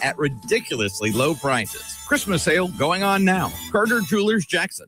at ridiculously low prices. Christmas sale going on now. Carter Jewelers Jackson.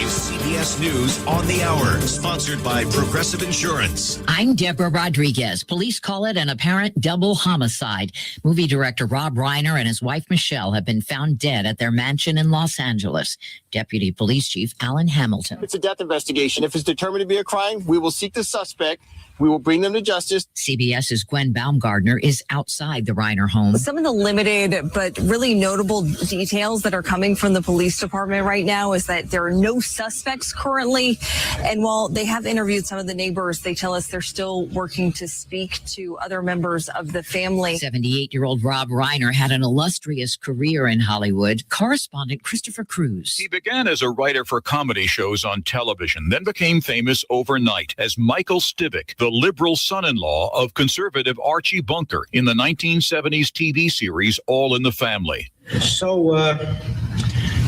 CBS News on the Hour, sponsored by Progressive Insurance. I'm Deborah Rodriguez. Police call it an apparent double homicide. Movie director Rob Reiner and his wife Michelle have been found dead at their mansion in Los Angeles. Deputy Police Chief Alan Hamilton. It's a death investigation. If it's determined to be a crime, we will seek the suspect. We will bring them to justice. CBS's Gwen Baumgardner is outside the Reiner home. Some of the limited but really notable details that are coming from the police department right now is that there are no suspects currently. And while they have interviewed some of the neighbors, they tell us they're still working to speak to other members of the family. 78-year-old Rob Reiner had an illustrious career in Hollywood. Correspondent Christopher Cruz. He began as a writer for comedy shows on television, then became famous overnight as Michael Stivic, the liberal son-in-law of conservative Archie Bunker in the 1970s TV series All in the Family. So,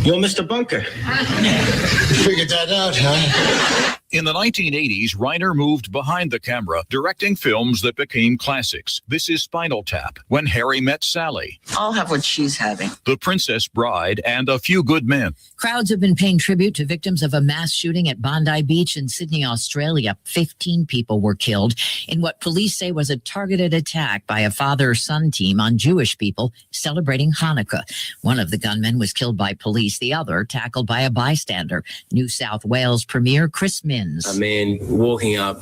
you're Mr. Bunker. Figured that out, huh? In the 1980s, Reiner moved behind the camera, directing films that became classics. This is Spinal Tap, When Harry Met Sally, I'll have what she's having, The Princess Bride, and A Few Good Men. Crowds have been paying tribute to victims of a mass shooting at Bondi Beach in Sydney, Australia. 15 people were killed in what police say was a targeted attack by a father-son team on Jewish people celebrating Hanukkah. One of the gunmen was killed by police, the other tackled by a bystander. New South Wales Premier Chris Minns. A man walking up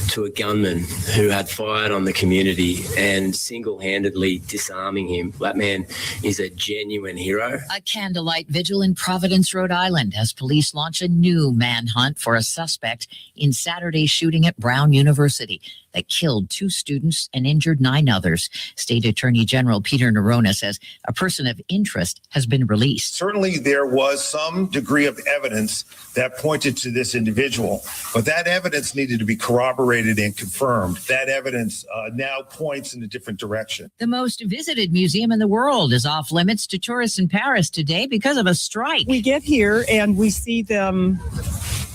to a gunman who had fired on the community and single-handedly disarming him. That man is a genuine hero. A candlelight vigil in Providence, Rhode Island, as police launch a new manhunt for a suspect in Saturday's shooting at Brown University that killed 2 students and injured 9 others. State Attorney General Peter Nerona says a person of interest has been released. Certainly there was some degree of evidence that pointed to this individual, but that evidence needed to be corroborated and confirmed. That evidence now points in a different direction. The most visited museum in the world is off limits to tourists in Paris today because of a strike. We get here and we see them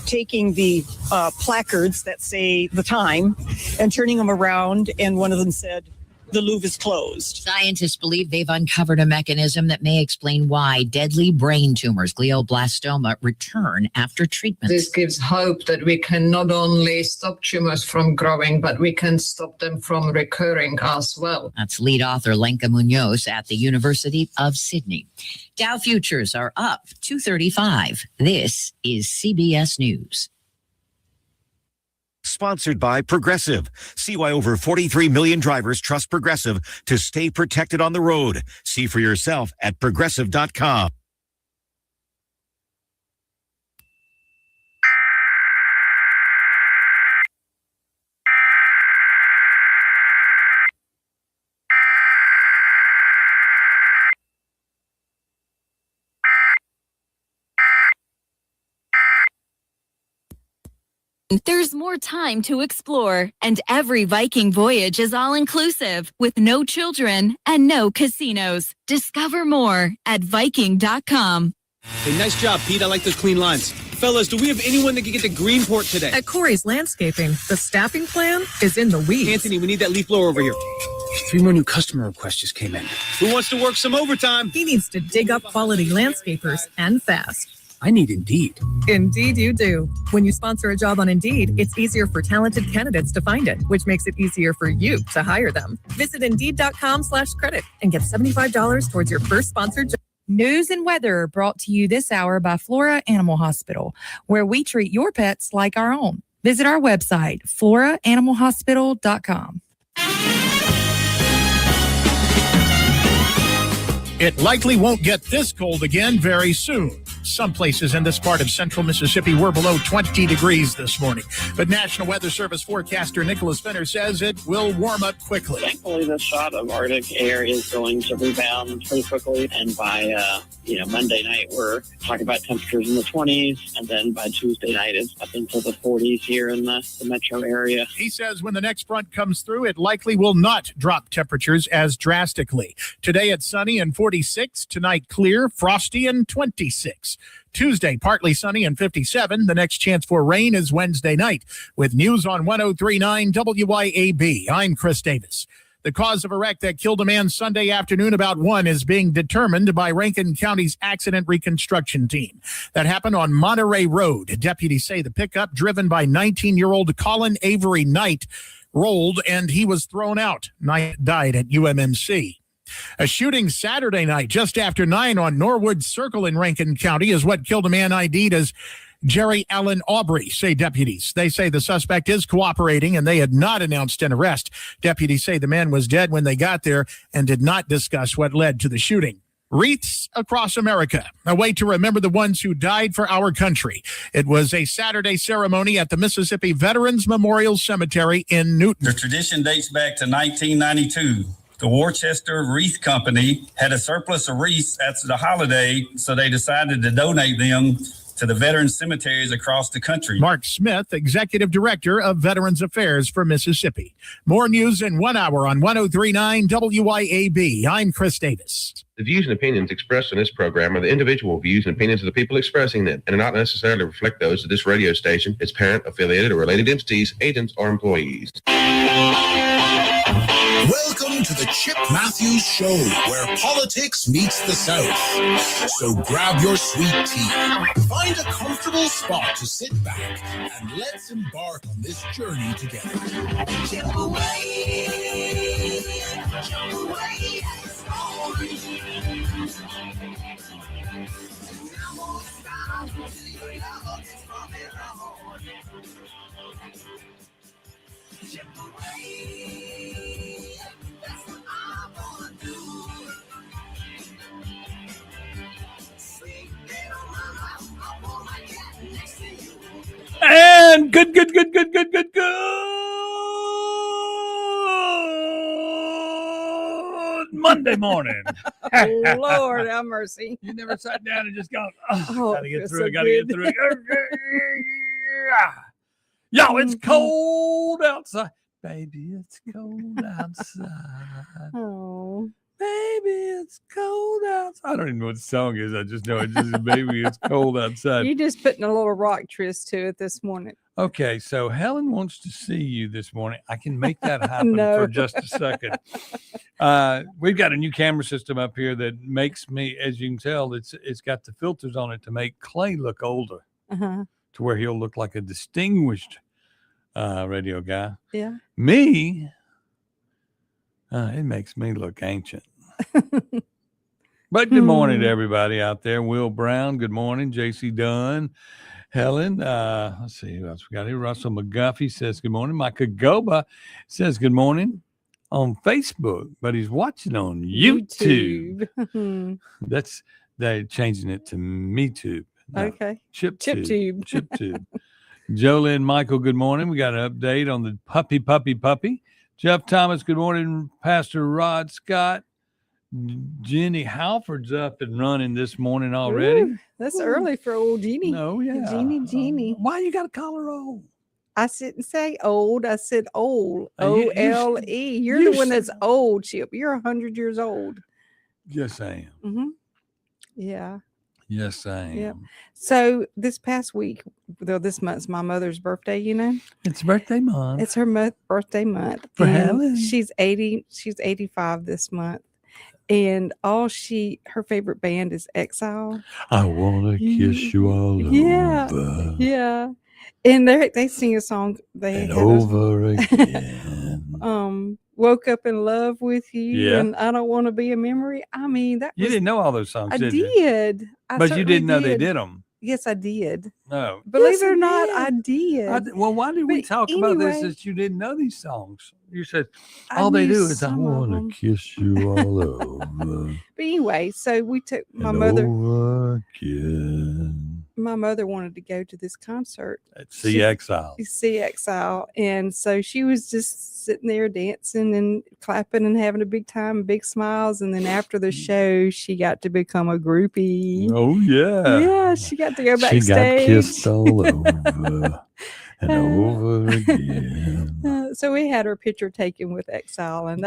taking the placards that say the time and turning them around, and one of them said, "The Louvre is closed." Scientists believe they've uncovered a mechanism that may explain why deadly brain tumors, glioblastoma, return after treatment. This gives hope that we can not only stop tumors from growing, but we can stop them from recurring as well. That's lead author Lenka Munoz at the University of Sydney. Dow futures are up 235. This is CBS News. Sponsored by Progressive. See why over 43 million drivers trust Progressive to stay protected on the road. See for yourself at Progressive.com. There's more time to explore, and every Viking voyage is all-inclusive with no children and no casinos. Discover more at Viking.com. Hey, nice job, Pete. I like those clean lines. Fellas, do we have anyone that can get to Greenport today? At Corey's Landscaping, the staffing plan is in the weeds. Anthony, we need that leaf blower over here. 3 more new customer requests just came in. Who wants to work some overtime? He needs to dig up quality landscapers and fast. I need Indeed. Indeed you do. When you sponsor a job on Indeed, it's easier for talented candidates to find it, which makes it easier for you to hire them. Visit Indeed.com/credit and get $75 towards your first sponsored job. News and weather brought to you this hour by Flora Animal Hospital, where we treat your pets like our own. Visit our website, floraanimalhospital.com. It likely won't get this cold again very soon. Some places in this part of central Mississippi were below 20 degrees this morning. But National Weather Service forecaster Nicholas Fenner says it will warm up quickly. Thankfully, this shot of Arctic air is going to rebound pretty quickly. And by Monday night, we're talking about temperatures in the 20s. And then by Tuesday night, it's up into the 40s here in the metro area. He says when the next front comes through, it likely will not drop temperatures as drastically. Today it's sunny and 46. Tonight clear, frosty, and 26. Tuesday, partly sunny and 57. The next chance for rain is Wednesday night. With news on 103.9 WYAB, I'm Chris Davis. The cause of a wreck that killed a man Sunday afternoon about 1 is being determined by Rankin County's accident reconstruction team. That happened on Monterey Road. Deputies say the pickup, driven by 19-year-old Colin Avery Knight, rolled and he was thrown out. Knight died at UMMC. A shooting Saturday night just after 9 on Norwood Circle in Rankin County is what killed a man ID'd as Jerry Allen Aubrey, say deputies. They say the suspect is cooperating and they had not announced an arrest. Deputies say the man was dead when they got there and did not discuss what led to the shooting. Wreaths across America, a way to remember the ones who died for our country. It was a Saturday ceremony at the Mississippi Veterans Memorial Cemetery in Newton. The tradition dates back to 1992. The Worcester Wreath Company had a surplus of wreaths after the holiday, so they decided to donate them to the veteran cemeteries across the country. Mark Smith, Executive Director of Veterans Affairs for Mississippi. More news in 1 hour on 103.9 WYAB. I'm Chris Davis. The views and opinions expressed in this program are the individual views and opinions of the people expressing them and do not necessarily reflect those of this radio station, its parent, affiliated, or related entities, agents, or employees. Welcome to the Chip Matthews Show, where politics meets the South. So grab your sweet tea, find a comfortable spot to sit back, and let's embark on this journey together. Chip away, And good Monday morning. Lord have mercy. You never sat down and just gone, gotta get feels through so it, gotta get good. through it. Yo, it's cold outside. Baby, it's cold outside. Oh. Baby, it's cold outside. I don't even know what the song is. I just know it's just baby, it's cold outside. You just putting a little rock twist to it this morning. Okay, so Helen wants to see you this morning. I can make that happen No. for just a second. We've got a new camera system up here that makes me, as you can tell, it's got the filters on it to make Clay look older, Uh-huh. to where he'll look like a distinguished radio guy. Yeah. Me, it makes me look ancient. But good morning to everybody out there. Will Brown, good morning. JC Dunn, Helen. Let's see who else we got here. Russell McGuffey says good morning. Micah Goba says good morning on Facebook, but he's watching on YouTube. They're changing it to MeTube. No, Okay. ChipTube. ChipTube. Jolynn Michael, good morning. We got an update on the puppy. Jeff Thomas, good morning. Pastor Rod Scott. Jenny Halford's up and running this morning already. Ooh, that's early for old Jeannie. Oh, yeah. Jeannie. Why you got to call her old? I didn't say old. I said old. You- O-L-E. You're you the one that's old, Chip. You're 100 years old. Yes, I am. Mm-hmm. Yeah. Yes, I am. Yep. So this past week, though this month's my mother's birthday, you know. It's birthday month. It's her birthday month. For and Helen. She's 80. She's 85 this month. And her favorite band is Exile. I want to kiss you all Yeah. over Yeah. And they sing a song. They and have over again. Woke Up in Love with You. Yeah. And I Don't Want to Be a Memory. I mean, that You was, didn't know all those songs, I did you? did. I But you certainly didn't know they did them. Yes, I did. No. Believe Yes, it or you not, did. I did. Well, why did we But talk about this anyway- that you didn't know these songs? You said I all they knew do is I some of want them. to kiss you all over. But anyway, so we took my and mother. over again. My mother wanted to go to this concert. At Sea Exile. See Exile. And so she was just sitting there dancing and clapping and having a big time, big smiles. And then after the show, she got to become a groupie. Oh yeah. Yeah, she got to go She backstage. got kissed all over and over again. So we had her picture taken with Exile, and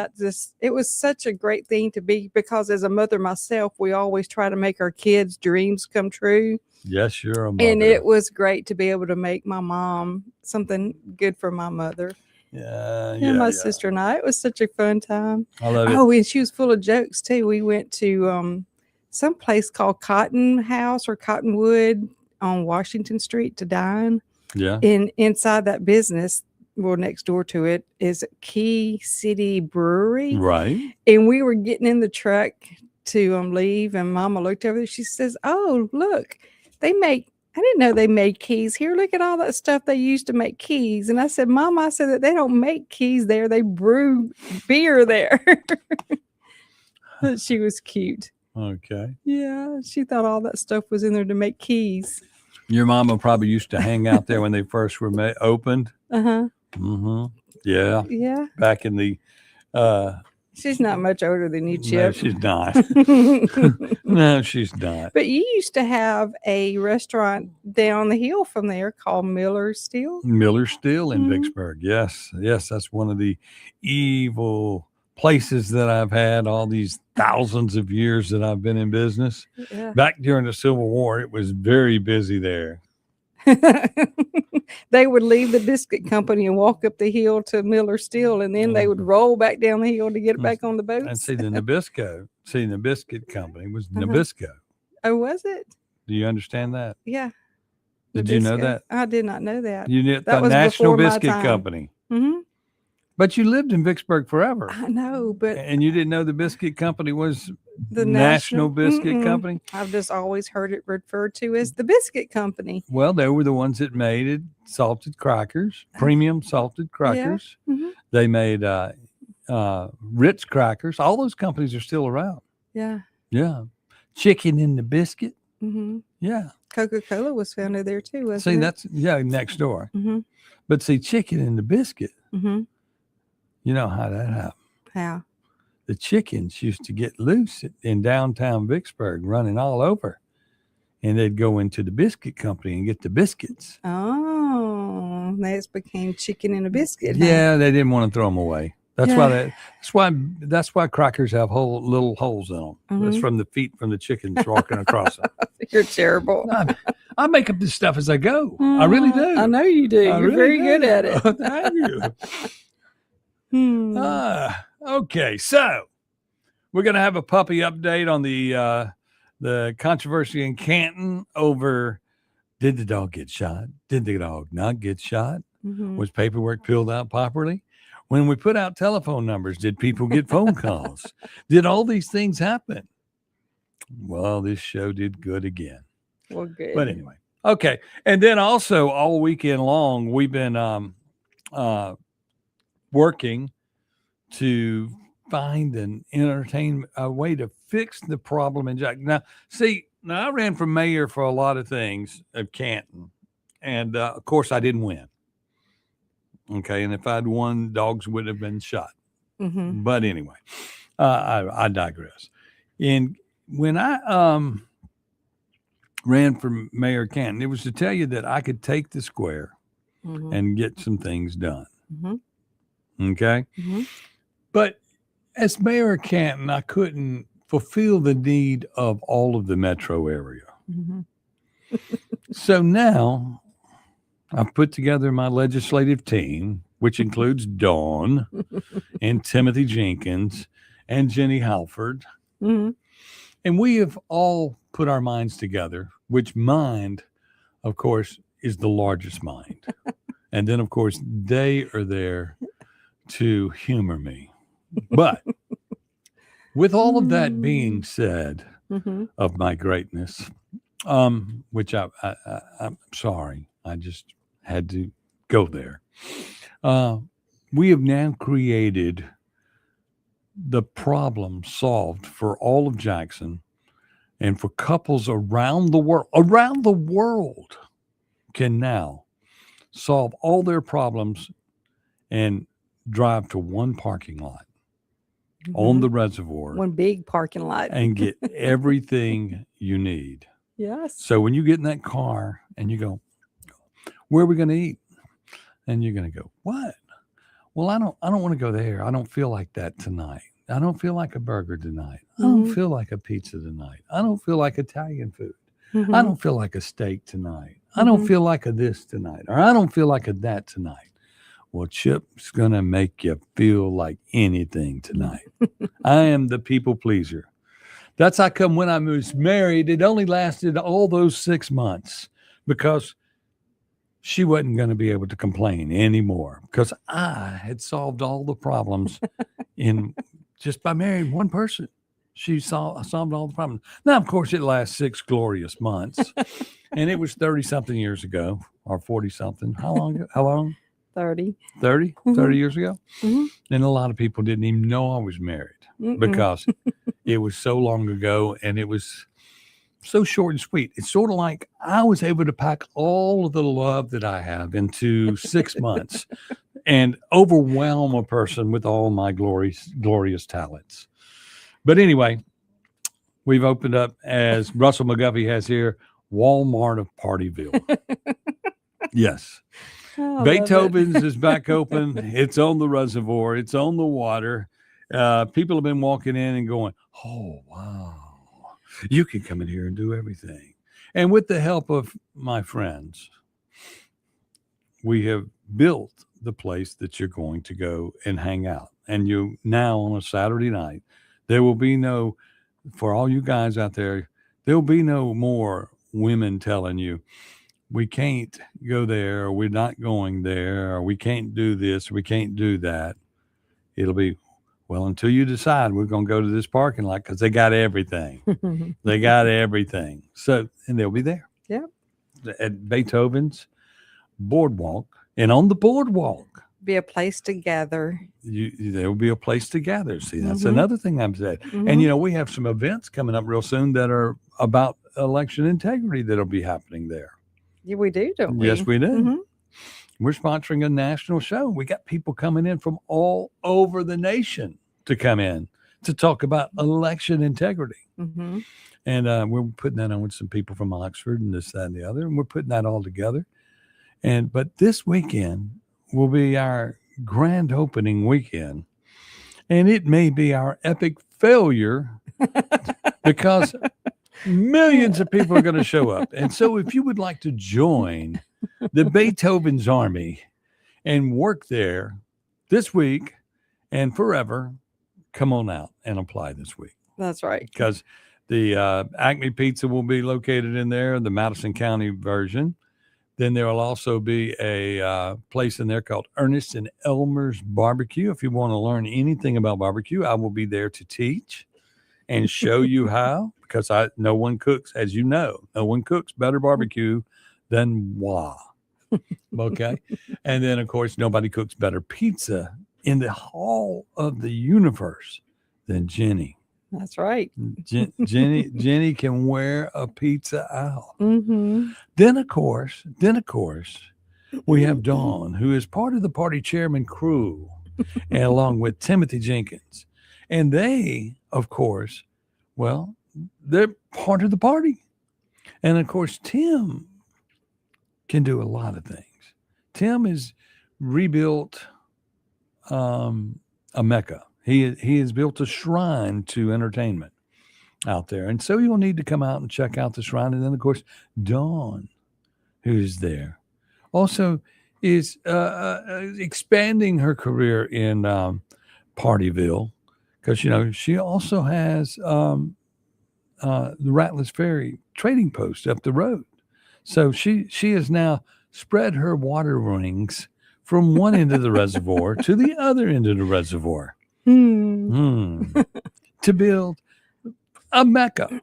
it was such a great thing to be, because as a mother myself, we always try to make our kids' dreams come true. Yes, you're a mother. And it was great to be able to make my mom something good for my mother. Yeah, My sister and I. It was such a fun time. I love it. Oh, and she was full of jokes too. We went to some place called Cotton House or Cottonwood on Washington Street to dine. Yeah. And inside that business, well, next door to it is Key City Brewery. Right. And we were getting in the truck to leave, and Mama looked over there. She says, "Oh, look, I didn't know they made keys here. Look at all that stuff they used to make keys." And I said, "Mama, I said that they don't make keys there. They brew beer there." But she was cute. Okay. Yeah, she thought all that stuff was in there to make keys. Your mama probably used to hang out there when they first were opened. Uh-huh. Mm-hmm. Yeah. Yeah. Back in the She's not much older than you, no, Chip. she's not. No, she's not. But you used to have a restaurant down the hill from there called Miller Steel. Miller Steel in Mhm. Vicksburg. Yes. That's one of the evil places that I've had all these thousands of years that I've been in business. Yeah. Back during the Civil War, it was very busy there. They would leave the biscuit company and walk up the hill to Miller Steel, and then they would roll back down the hill to get back on the boat. And see, the Nabisco Company was Uh-huh. Nabisco. Oh, was it? Do you understand that? Yeah. Did you know Nabisco. that? I did not know that. You knew That the was National before my Biscuit time. Company. Mm-hmm. But you lived in Vicksburg forever. I know, but And you didn't know the biscuit company was the National Biscuit Mm-mm. Company? I've just always heard it referred to as the biscuit company. Well, they were the ones that made salted crackers, premium salted crackers. Mhm. They made Ritz crackers. All those companies are still around. Yeah. Yeah. Chicken in the biscuit. Mm-hmm. Yeah. Coca-Cola was founded there too, wasn't See, it? that's next door. Mm-hmm. But see, chicken in the biscuit, Mm-hmm. you know how that happened. How? The chickens used to get loose in downtown Vicksburg, running all over, and they'd go into the biscuit company and get the biscuits. Oh, that's became chicken and a biscuit. huh? Yeah, they didn't want to throw them away. That's Yeah. that's why crackers have little holes in them. That's Mhm. from the feet from the chickens walking across them. You're terrible. I make up this stuff as I go. I really do. I know you do. I You're really very do. good at it. Thank you. Hmm. Okay, so we're gonna have a puppy update on the controversy in Canton over did the dog get shot? Did the dog not get shot? Mhm. Was paperwork filled out properly? When we put out telephone numbers, did people get phone calls? Did all these things happen? Well, this show did good again. Well, good. But anyway, okay. And then also all weekend long, we've been working to find an a way to fix the problem in Jack. Now, see, I ran for mayor for a lot of things of Canton, and of course, I didn't win. Okay, and if I'd won, dogs would have been shot. Mm-hmm. But anyway, I digress. And when I ran for mayor of Canton, it was to tell you that I could take the square Mhm. and get some things done. Mhm. Okay. Mhm. But as mayor of Canton, I couldn't fulfill the need of all of the metro area. Mhm. So now I've put together my legislative team, which includes Dawn and Timothy Jenkins and Jenny Halford. Mhm. And we have all put our minds together, which mind, of course, is the largest mind. And then, of course, they are there to humor me. But with all of that being said, Mhm. of my greatness, which I'm sorry, I just had to go there. We have now created the problem solved for all of Jackson and for couples around the world can now solve all their problems and drive to one parking lot on the reservoir One big parking lot. and get everything you need. Yes. So when you get in that car and you go, where are we going to eat? And you're going to go, what? Well, I don't want to go there. I don't feel like that tonight. I don't feel like a burger tonight. I don't Mhm. feel like a pizza tonight. I don't feel like Italian food. Mhm. I don't feel like a steak tonight. I don't Mhm. feel like a this tonight, or I don't feel like a that tonight. Well, Chip's going to make you feel like anything tonight. I am the people pleaser. That's how come when I was married, it only lasted all those 6 months because she wasn't going to be able to complain anymore because I had solved all the problems in just by marrying one person. She solved all the problems. Now, of course, it lasts 6 glorious months, and it was 30 something years ago or 40 something. How long? How long? 30. 30 Mhm. years ago. Mhm. And a lot of people didn't even know I was married Mm-mm. because it was so long ago and it was so short and sweet. It's sort of like I was able to pack all of the love that I have into 6 months and overwhelm a person with all my glorious talents. But anyway, we've opened up, as Russell McGuffey has here, Walmart of Partyville. Yes. Oh, I love Beethoven's it. is back open. It's on the reservoir. It's on the water. People have been walking in and going, oh, wow. You can come in here and do everything. And with the help of my friends, we have built the place that you're going to go and hang out. And you now on a Saturday night, there will be no, for all you guys out there, there will be no more women telling you, we can't go there, or we're not going there, or we can't do this, or we can't do that. It'll be, well, until you decide we're going to go to this parking lot because they got everything. They got everything. So, and they'll be there. Yep. At Beethoven's Boardwalk. And on the boardwalk, Be a place to gather. there will be a place to gather. See, that's Mhm. another thing I've said. Mhm. And, you know, we have some events coming up real soon that are about election integrity that'll be happening there. Yeah, we do, don't we? Yes, we do. Mhm. We're sponsoring a national show. We got people coming in from all over the nation to come in to talk about election integrity. Mhm. And we're putting that on with some people from Oxford and this, that, and the other. And we're putting that all together. But this weekend will be our grand opening weekend. And it may be our epic failure because millions of people are going to show up. And so if you would like to join the Beethoven's Army and work there this week and forever, come on out and apply this week. That's right. Because the Acme Pizza will be located in there, the Madison County version. Then there will also be a place in there called Ernest and Elmer's Barbecue. If you want to learn anything about barbecue, I will be there to teach and show you how, because no one cooks, as you know, no one cooks better barbecue than moi. Okay. And then, of course, nobody cooks better pizza in the hall of the universe than Jenny. That's right. Jenny can wear a pizza out. Mm-hmm. Then of course, we have Dawn, who is part of the party chairman crew, and along with Timothy Jenkins. And they, of course, well, they're part of the party. And of course, Tim can do a lot of things. Tim has rebuilt a Mecca. He has built a shrine to entertainment out there. And so you'll need to come out and check out the shrine. And then, of course, Dawn, who's there, also is expanding her career in Partyville, because, you know, she also has the Rattlers Ferry trading post up the road. So she has now spread her water rings from one end of the reservoir to the other end of the reservoir. To build a Mecca.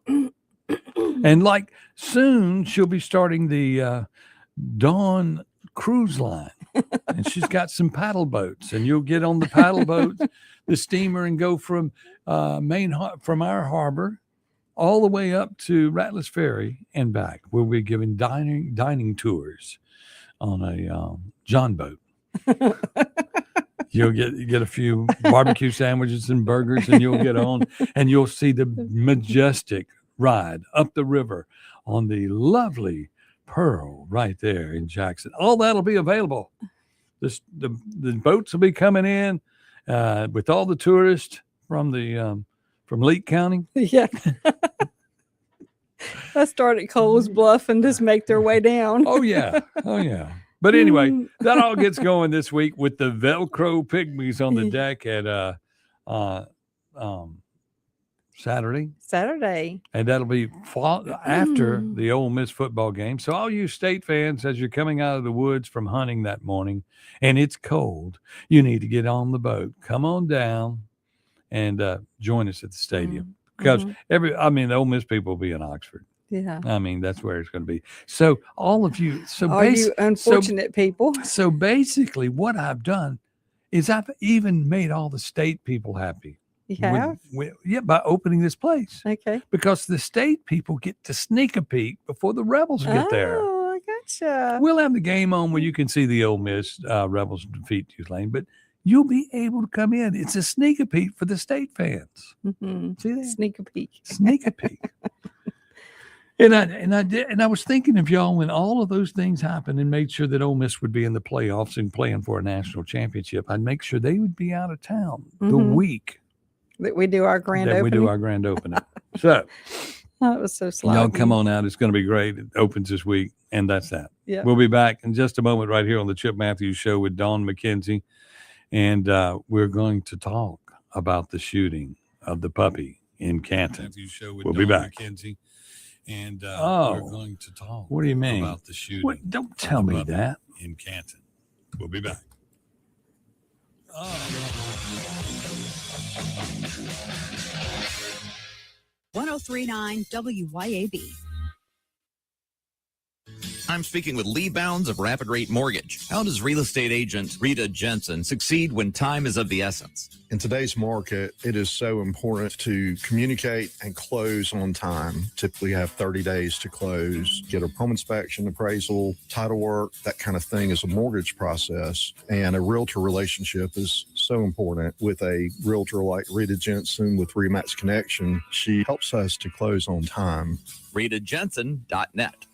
And like soon she'll be starting the Dawn Cruise Line. And she's got some paddle boats, and you'll get on the paddle boat, the steamer, and go from from our harbor all the way up to Rattlers Ferry and back. We'll be giving dining tours on a John boat. You'll get a few barbecue sandwiches and burgers, and you'll get on, and you'll see the majestic ride up the river on the lovely Pearl right there in Jackson. All that'll be available. The boats will be coming in with all the tourists from Leake County. Yeah. I start at Cole's Bluff and just make their way down. Oh yeah. But anyway, that all gets going this week with the Velcro Pygmies on the deck at Saturday. And that'll be after the Ole Miss football game. So all you State fans, as you're coming out of the woods from hunting that morning and it's cold, you need to get on the boat. Come on down and join us at the stadium. Because the Ole Miss people will be in Oxford. Yeah. I mean, that's where it's going to be. So all of you, you unfortunate people. So basically what I've done is I've even made all the State people happy. You have? By opening this place. Okay. Because the State people get to sneak a peek before the Rebels get there. Oh, I gotcha. We'll have the game on where you can see the Ole Miss Rebels defeat Tulane, but you'll be able to come in. It's a sneak a peek for the State fans. See that? Sneak a peek. Sneak a peek. And I was thinking of y'all when all of those things happened and made sure that Ole Miss would be in the playoffs and playing for a national championship. I'd make sure they would be out of town the week that we do our grand opening. So that was so slow. Y'all come on out. It's going to be great. It opens this week, and that's that. Yeah. We'll be back in just a moment right here on the Chip Matthews Show with Dawn McKenzie, and we're going to talk about the shooting of the puppy in Canton. We'll be back. McKenzie. And we're going to talk. What do you mean about the shooting? Don't tell me that. In Canton. We'll be back. 1039 WYAB. I'm speaking with Lee Bounds of Rapid Rate Mortgage. How does real estate agent Rita Jensen succeed when time is of the essence? In today's market, it is so important to communicate and close on time. Typically have 30 days to close, get a home inspection, appraisal, title work, that kind of thing is a mortgage process. And a realtor relationship is so important. With a realtor like Rita Jensen with Remax Connection, she helps us to close on time. RitaJensen.net.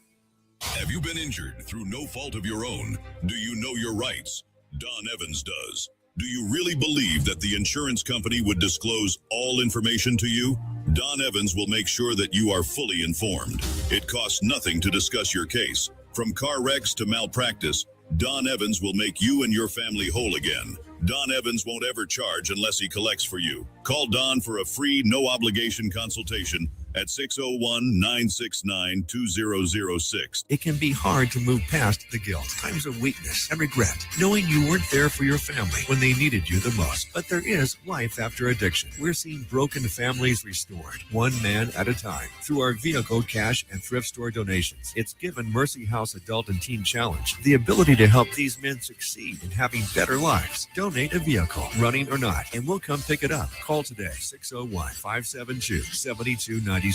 Have you been injured through no fault of your own? Do you know your rights? Don Evans does. Do you really believe that the insurance company would disclose all information to you? Don Evans will make sure that you are fully informed. It costs nothing to discuss your case. From car wrecks to malpractice, Don Evans will make you and your family whole again. Don Evans won't ever charge unless he collects for you. Call Don for a free, no-obligation consultation at 601-969-2006. It can be hard to move past the guilt, times of weakness and regret, knowing you weren't there for your family when they needed you the most. But there is life after addiction. We're seeing broken families restored, one man at a time, through our vehicle, cash, and thrift store donations. It's given Mercy House Adult and Teen Challenge the ability to help these men succeed in having better lives. Donate a vehicle, running or not, and we'll come pick it up. Call today, 601-572-7290.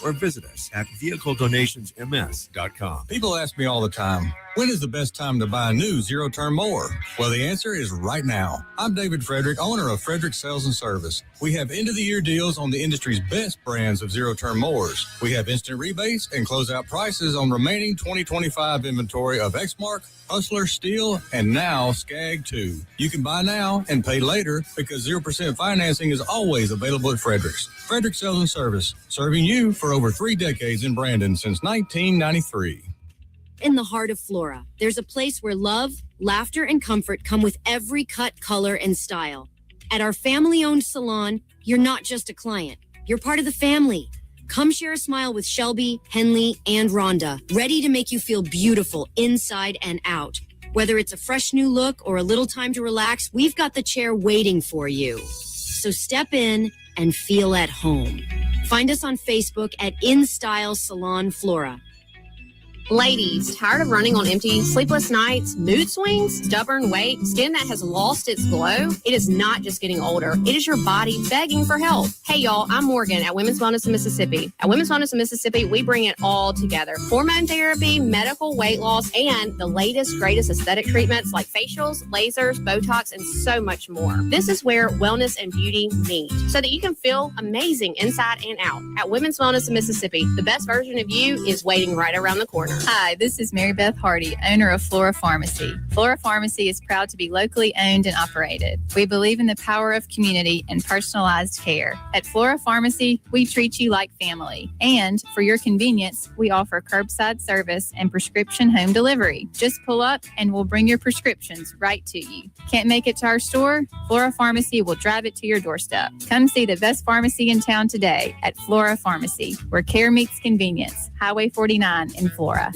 Or visit us at vehicledonationsms.com. People ask me all the time, when is the best time to buy a new zero-turn mower? Well, the answer is right now. I'm David Frederick, owner of Frederick Sales and Service. We have end-of-the-year deals on the industry's best brands of zero-turn mowers. We have instant rebates and closeout prices on remaining 2025 inventory of Exmark, Hustler, Steel, and now Skag 2. You can buy now and pay later because 0% financing is always available at Frederick's. Frederick Sales and Service, serving you for over 3 decades in Brandon since 1993. In the heart of Flora, there's a place where love, laughter, and comfort come with every cut, color, and style. At our family-owned salon, you're not just a client. You're part of the family. Come share a smile with Shelby, Henley, and Rhonda, ready to make you feel beautiful inside and out. Whether it's a fresh new look or a little time to relax, we've got the chair waiting for you. So step in and feel at home. Find us on Facebook at In Style Salon Flora. Ladies, tired of running on empty, sleepless nights, mood swings, stubborn weight, skin that has lost its glow? It is not just getting older. It is your body begging for help. Hey, y'all, I'm Morgan at Women's Wellness in Mississippi. At Women's Wellness in Mississippi, we bring it all together. Hormone therapy, medical weight loss, and the latest, greatest aesthetic treatments like facials, lasers, Botox, and so much more. This is where wellness and beauty meet so that you can feel amazing inside and out. At Women's Wellness in Mississippi, the best version of you is waiting right around the corner. Hi, this is Mary Beth Hardy, owner of Flora Pharmacy. Flora Pharmacy is proud to be locally owned and operated. We believe in the power of community and personalized care. At Flora Pharmacy, we treat you like family. And for your convenience, we offer curbside service and prescription home delivery. Just pull up and we'll bring your prescriptions right to you. Can't make it to our store? Flora Pharmacy will drive it to your doorstep. Come see the best pharmacy in town today at Flora Pharmacy, where care meets convenience. Highway 49 in Flora.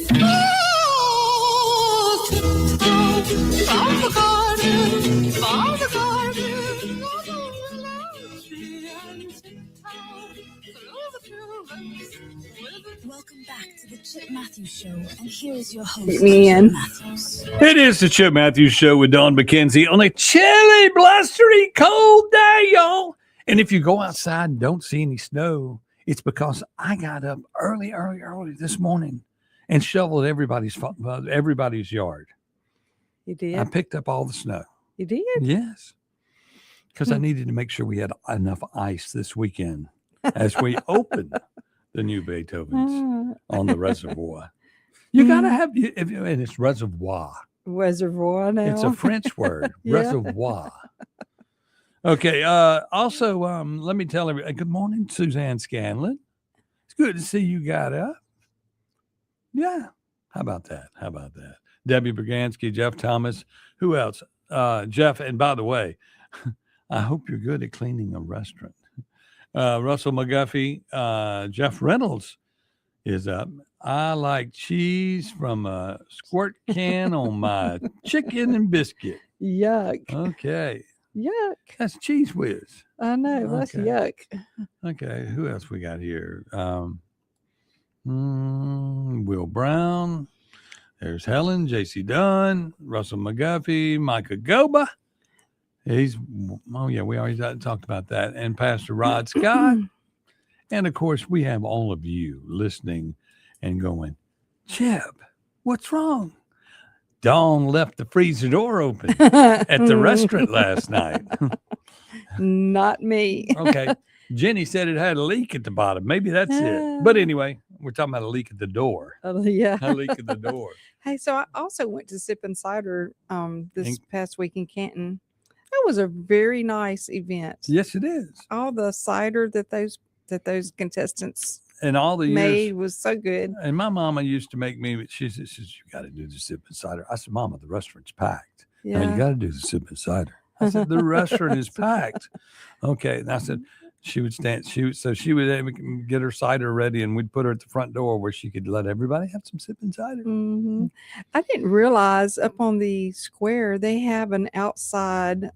Welcome back to the Chip Matthews Show, and here's your host, Get me in. Chip Matthews. It is the Chip Matthews Show with Don McKenzie on a chilly, blustery, cold day, y'all. And if you go outside and don't see any snow, it's because I got up early this morning and shoveled everybody's yard. You did? I picked up all the snow. You did? Yes. Because I needed to make sure we had enough ice this weekend as we open the new Beethovens on the reservoir. You got to have, and it's reservoir. Reservoir now. It's a French word, Yeah. reservoir. Okay. Also, let me tell everybody, good morning, Suzanne Scanlon. It's good to see you got up. Yeah. How about that? Debbie Bragansky, Jeff Thomas. Who else? Jeff. And by the way, I hope you're good at cleaning a restaurant. Russell McGuffey, Jeff Reynolds is up. I like cheese from a squirt can on my chicken and biscuit. Yuck. Okay. Yuck. That's Cheese Whiz. I know. That's Okay. yuck. Okay. Who else we got here? Will Brown. There's Helen, JC Dunn, Russell McGuffey, Micah Goba. We already talked about that. And Pastor Rod Scott. And of course, we have all of you listening and going, Chip, what's wrong? Dawn left the freezer door open at the restaurant last night. Not me. Okay. Jenny said it had a leak at the bottom. Maybe that's it. But anyway, we're talking about a leak at the door. Yeah. A leak at the door. Hey, so I also went to Sip and Cider this past week in Canton. That was a very nice event. Yes, it is. All the cider that those contestants And all the made years. was so good. And my mama used to make me, she says, you got to do the Sip and Cider. I said, Mama, the restaurant's packed. No, Yeah. you got to do the Sip and Cider. I said, the restaurant is packed. Okay. And I said, she would get her cider ready and we'd put her at the front door where she could let everybody have some Sip and Cider. Hmm. I didn't realize up on the square they have an outside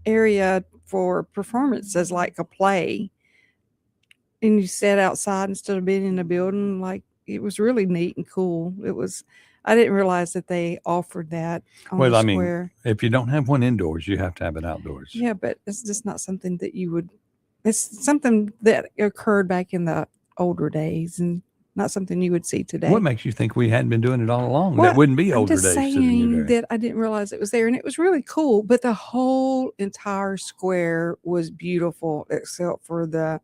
area for performances, like a play, and you sat outside instead of being in a building. Like, it was really neat and cool. I didn't realize that they offered that on Well, the I mean, square. if you don't have one indoors, you have to have it outdoors. Yeah, but it's just not something that you would. It's something that occurred back in the older days, and not something you would see today. What makes you think we hadn't been doing it all along? Well, that wouldn't be I'm older just days. sitting saying there. that I didn't realize it was there, and it was really cool. But the whole entire square was beautiful, except for the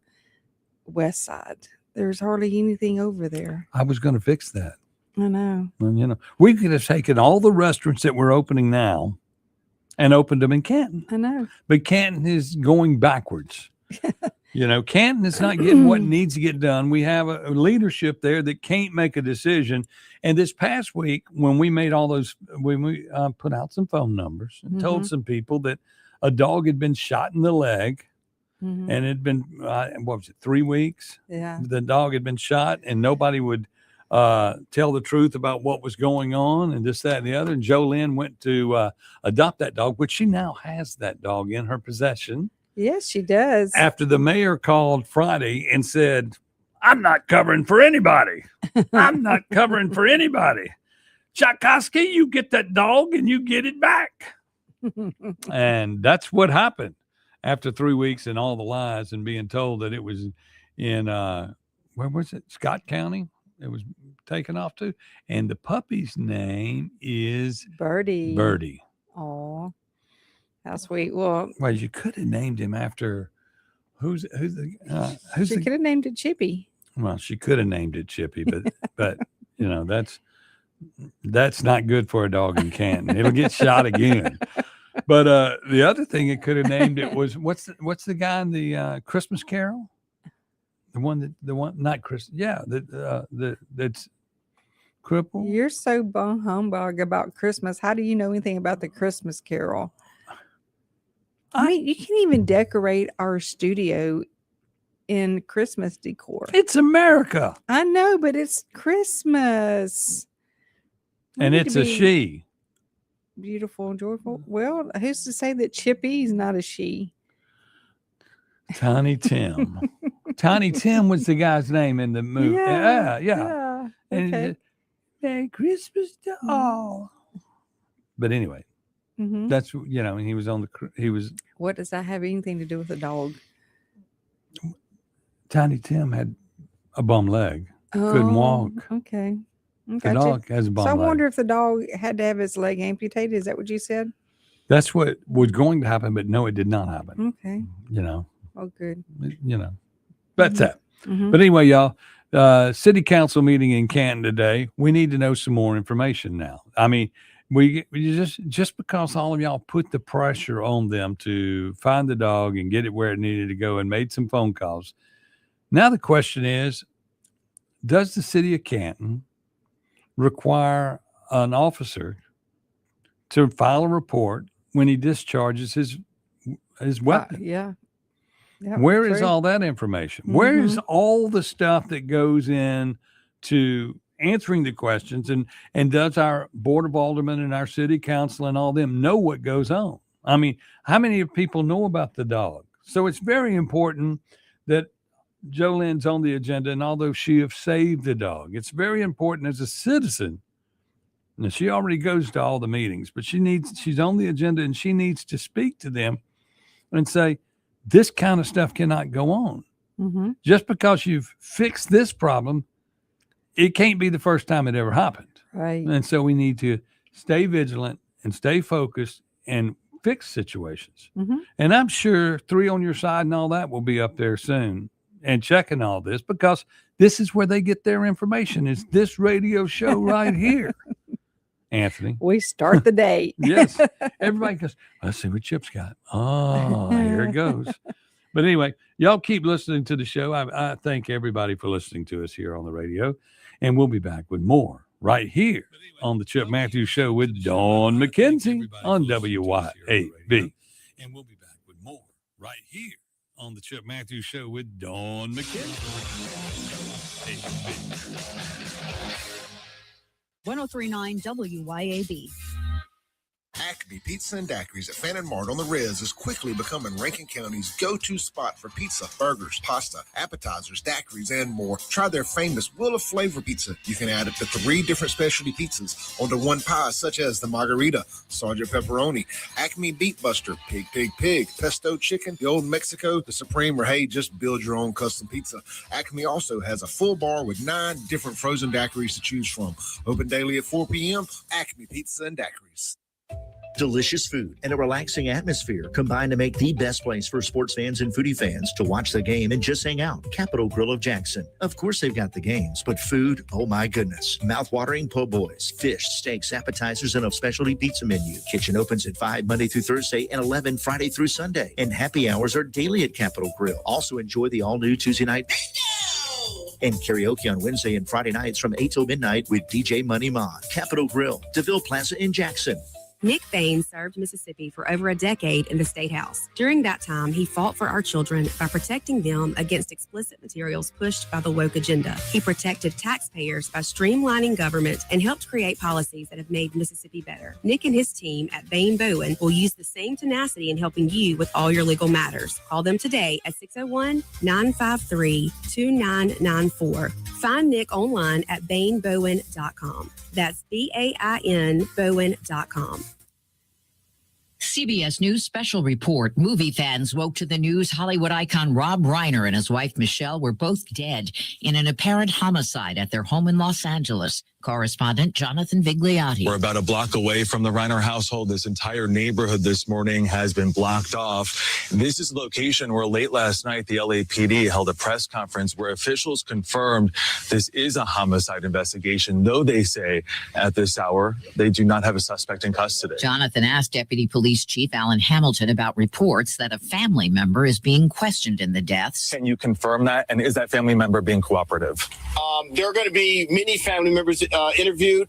west side. There's hardly anything over there. I was going to fix that. I know. And, we could have taken all the restaurants that we're opening now and opened them in Canton. I know. But Canton is going backwards. Canton is not getting what needs to get done. We have a leadership there that can't make a decision. And this past week, when we made when we put out some phone numbers and told Mhm. some people that a dog had been shot in the leg, Mhm. and it had been, 3 weeks? Yeah. The dog had been shot, and nobody would tell the truth about what was going on, and this, that, and the other. And Jolynn went to adopt that dog, which she now has that dog in her possession. Yes, she does. After the mayor called Friday and said, I'm not covering for anybody. I'm not covering for anybody. Tchaikovsky, you get that dog and you get it back. And that's what happened after 3 weeks and all the lies and being told that it was in, where was it? Scott County. It was taken off to. And the puppy's name is Birdie. Birdie. Oh, how sweet. Well, You could have named him after who's she could have named it Chippy. Well, she could have named it Chippy, but You know, that's not good for a dog in Canton. It'll get shot again. But the other thing it could have named it was what's the guy in the Christmas Carol? The one not Chris. Yeah, that's crippled. You're so bon humbug about Christmas. How do you know anything about the Christmas Carol? I mean, you can even decorate our studio in Christmas decor. It's America. I know, but it's Christmas. And it's a she. Beautiful and joyful. Well, who's to say that Chippy's not a she? Tiny Tim. Tiny Tim was the guy's name in the movie. Yeah. And Okay. Merry Christmas to all. But anyway, that's, you know, he was What does that have anything to do with a dog? Tiny Tim had a bum leg. Couldn't walk. Okay. The dog has a bum So I leg. wonder if the dog had to have his leg amputated. Is that what you said? That's what was going to happen, but no, it did not happen. Okay. You know, Oh, good. you know, that's that. Mhm. But anyway, y'all, city council meeting in Canton today. We need to know some more information now. I mean, we just because all of y'all put the pressure on them to find the dog and get it where it needed to go and made some phone calls. Now the question is, does the city of Canton require an officer to file a report when he discharges his weapon? Yeah. Where is all that information? Where is all the stuff that goes in to answering the questions, and does our board of aldermen and our city council and all them know what goes on? I mean, how many people know about the dog? So it's very important that Jolene's on the agenda, and although she have saved the dog, it's very important as a citizen. Now, she already goes to all the meetings, but she's on the agenda, and she needs to speak to them and say, this kind of stuff cannot go on. Just because you've fixed this problem, it can't be the first time it ever happened. Right. And so we need to stay vigilant and stay focused and fix situations. And I'm sure 3 on Your Side and all that will be up there soon and checking all this, because this is where they get their information. It's this radio show right here. Anthony. We start the day. Yes. Everybody goes, let's see what Chip's got. Oh, here it goes. But anyway, y'all keep listening to the show. I thank everybody for listening to us here on the radio. And we'll be back with more right here on the Chip Matthews Show with Dawn McKenzie on WYAB. And we'll be back with more right here on the Chip Matthews Show with Dawn McKenzie. 1039 WYAB. Acme Pizza and Daiquiris at Fannin Mart on the Res is quickly becoming Rankin County's go-to spot for pizza, burgers, pasta, appetizers, daiquiris, and more. Try their famous Wheel of Flavor pizza. You can add up to 3 different specialty pizzas onto one pie, such as the Margarita, Sergeant Pepperoni, Acme Beet Buster, Pig, Pesto Chicken, the Old Mexico, the Supreme, or hey, just build your own custom pizza. Acme also has a full bar with 9 different frozen daiquiris to choose from. Open daily at 4 p.m. Acme Pizza and Daiquiris. Delicious food and a relaxing atmosphere combine to make the best place for sports fans and foodie fans to watch the game and just hang out. Capitol Grill of Jackson. Of course, they've got the games, but food, oh my goodness. Mouth-watering po' boys, fish, steaks, appetizers, and a specialty pizza menu. Kitchen opens at 5 Monday through Thursday and 11 Friday through Sunday. And happy hours are daily at Capitol Grill. Also enjoy the all-new Tuesday night and karaoke on Wednesday and Friday nights from 8 till midnight with DJ Money Ma. Capitol Grill, DeVille Plaza in Jackson. Nick Bain served Mississippi for over a decade in the State House. During that time, he fought for our children by protecting them against explicit materials pushed by the woke agenda. He protected taxpayers by streamlining government and helped create policies that have made Mississippi better. Nick and his team at Bain Bowen will use the same tenacity in helping you with all your legal matters. Call them today at 601-953-2994. Find Nick online at bainbowen.com. That's BAIN Bowen.com. CBS News special report. Movie fans woke to the news Hollywood icon Rob Reiner and his wife Michelle were both dead in an apparent homicide at their home in Los Angeles. Correspondent Jonathan Vigliotti. We're about a block away from the Reiner household. This entire neighborhood this morning has been blocked off. This is the location where late last night the LAPD held a press conference where officials confirmed this is a homicide investigation, though they say at this hour they do not have a suspect in custody. Jonathan asked Deputy Police Chief Alan Hamilton about reports that a family member is being questioned in the deaths. Can you confirm that? And is that family member being cooperative? There are going to be many family members interviewed.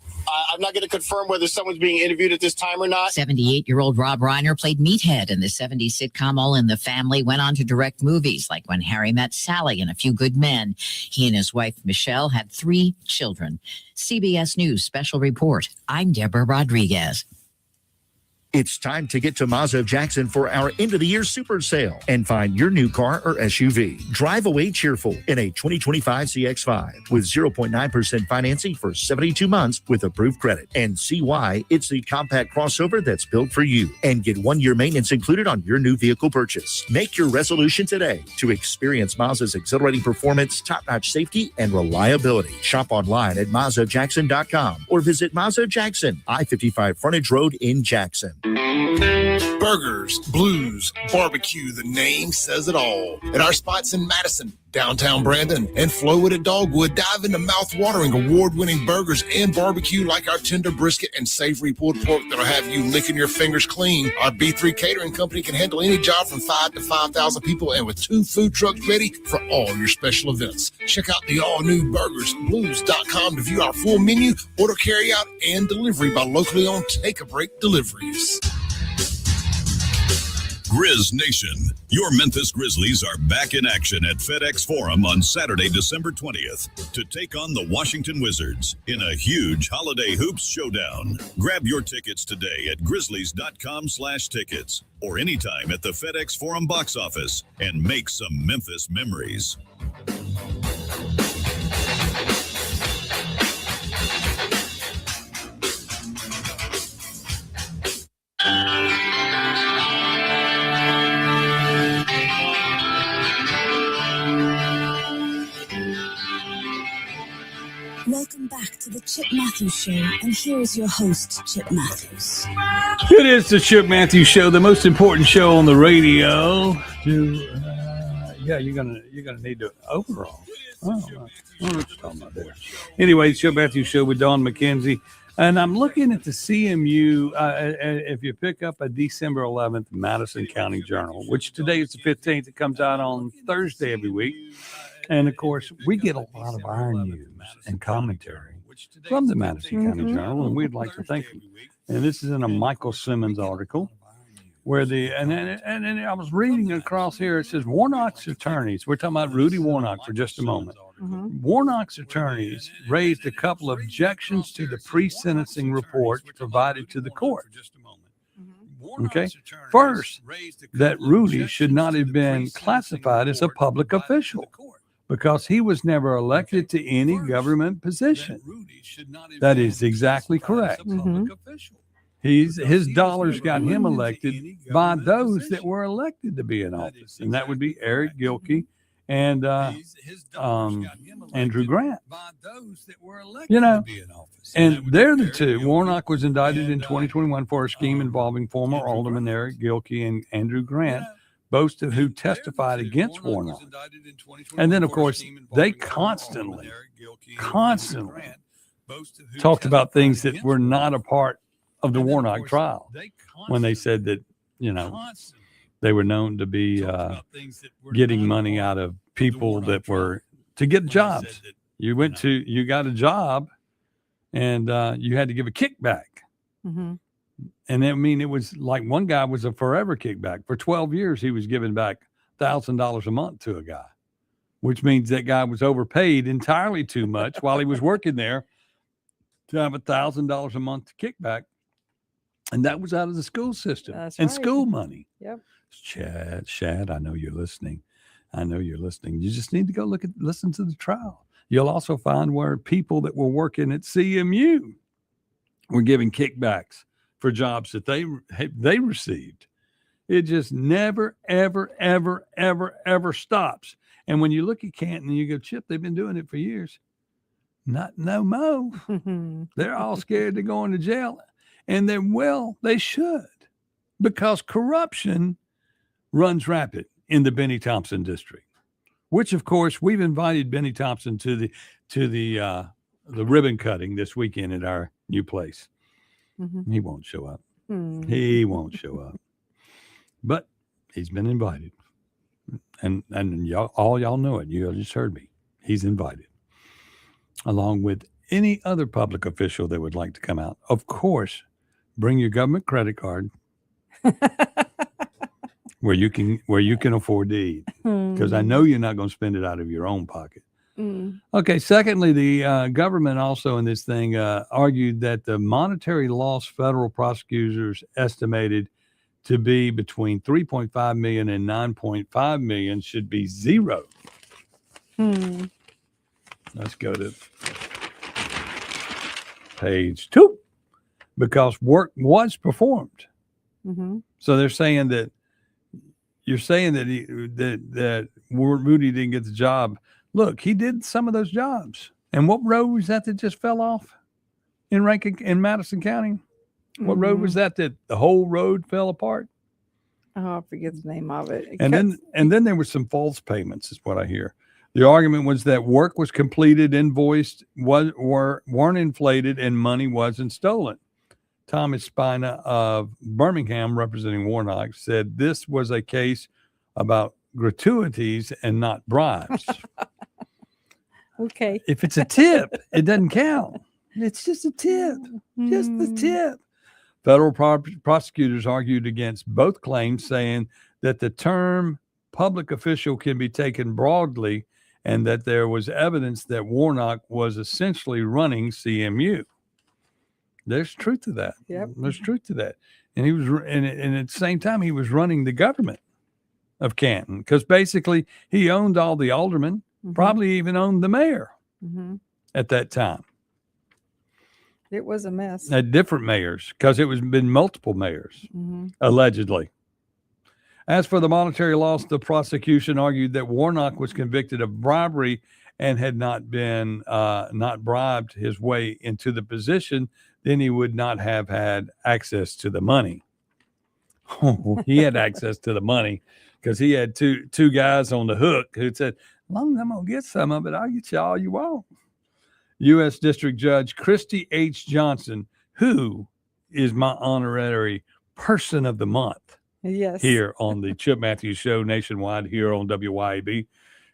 I'm not going to confirm whether someone's being interviewed at this time or not. 78-year-old Rob Reiner played Meathead in the 70s sitcom All in the Family, went on to direct movies like When Harry Met Sally and A Few Good Men. He and his wife, Michelle, had 3 children. CBS News Special Report. I'm Deborah Rodriguez. It's time to get to Mazda of Jackson for our end of the year super sale and find your new car or SUV. Drive away cheerful in a 2025 CX-5 with 0.9% financing for 72 months with approved credit. And see why it's the compact crossover that's built for you. And get 1-year maintenance included on your new vehicle purchase. Make your resolution today to experience Mazda's exhilarating performance, top-notch safety, and reliability. Shop online at MazdaJackson.com or visit Mazda of Jackson, I-55 Frontage Road in Jackson. Burgers, blues, barbecue, the name says it all. At our spots in Madison, downtown Brandon, and Flowood at Dogwood, dive into mouth-watering, award-winning burgers and barbecue like our tender brisket and savory pulled pork that'll have you licking your fingers clean. Our B3 Catering Company can handle any job from 5 to 5,000 people and with 2 food trucks ready for all your special events. Check out the all-new burgersblues.com to view our full menu, order carryout, and delivery by locally owned Take a Break Deliveries. Grizz Nation, your Memphis Grizzlies are back in action at FedEx Forum on Saturday, December 20th to take on the Washington Wizards in a huge holiday hoops showdown. Grab your tickets today at grizzlies.com/tickets or anytime at the FedEx Forum box office and make some Memphis memories. Welcome back to the Chip Matthews Show, and here is your host, Chip Matthews. It is the Chip Matthews Show, the most important show on the radio. You're gonna need to overall. What are you talking about there? Anyway, Chip Matthews Show with Dawn McKenzie, and I'm looking at the CMU. If you pick up a December 11th Madison County Journal, which today is the 15th, it comes out on Thursday every week. And, of course, we get a lot of our news and commentary from the Madison County Journal, and we'd like to thank you. And this is in a Michael Simmons article where and I was reading across here. It says Warnock's attorneys. We're talking about Rudy Warnock for just a moment. Warnock's attorneys raised a couple of objections to the pre-sentencing report provided to the court. Okay. First, that Rudy should not have been classified as a public official, because he was never elected to any government position. That is exactly correct. His dollars got him elected by those that were elected to be in office, and that would be Eric Gilkey and Andrew Grant. You know, and they're the two. Warnock was indicted in 2021 for a scheme involving former Alderman Eric Gilkey and Andrew Grant, both of who testified against Warnock. And then, of course, they constantly talked about things that were not a part of the Warnock trial when they said that, you know, they were known to be getting money out of people that were to get jobs. You got a job and you had to give a kickback. And I mean, it was like one guy was a forever kickback. For 12 years, he was giving back $1,000 a month to a guy, which means that guy was overpaid entirely too much while he was working there to have $1,000 a month kickback. And that was out of the school system and school money. Yep. Shad, I know you're listening. You just need to go listen to the trial. You'll also find where people that were working at CMU were giving kickbacks for jobs that they received. It just never, ever, ever, ever, ever stops. And when you look at Canton and you go, Chip, they've been doing it for years. Not no more. They're all scared to go into jail. And they should, because corruption runs rapid in the Benny Thompson district, which of course we've invited Benny Thompson to the ribbon cutting this weekend at our new place. He won't show up. He won't show up. But he's been invited. And y'all know it. You just heard me. He's invited, along with any other public official that would like to come out. Of course, bring your government credit card where you can afford to eat, because I know you're not going to spend it out of your own pocket. Okay. Secondly, the government also in this thing argued that the monetary loss federal prosecutors estimated to be between 3.5 million and 9.5 million should be zero. Let's go to page 2, because work was performed. So they're saying that you're saying that that Rudy didn't get the job. Look, he did some of those jobs. And what road was that just fell off in Madison County? What road was that the whole road fell apart? Oh, I forget the name of it. And then there were some false payments, is what I hear. The argument was that work was completed, invoiced, weren't inflated, and money wasn't stolen. Thomas Spina of Birmingham, representing Warnock, said this was a case about gratuities and not bribes. Okay. If it's a tip, it doesn't count. It's just a tip. Just the tip. Federal prosecutors argued against both claims, saying that the term public official can be taken broadly and that there was evidence that Warnock was essentially running CMU. There's truth to that. Yep. There's truth to that. And he was, and at the same time, he was running the government of Canton, because basically he owned all the aldermen, probably even owned the mayor at that time. It was a mess. At different mayors, because it was been multiple mayors, allegedly. As for the monetary loss, the prosecution argued that Warnock was convicted of bribery and had not been not bribed his way into the position. Then he would not have had access to the money. He had access to the money because he had two guys on the hook who said, as long as I'm going to get some of it, I'll get you all you want. U.S. District Judge Christy H. Johnson, who is my honorary person of the month here on the Chip Matthews Show nationwide here on WYAB,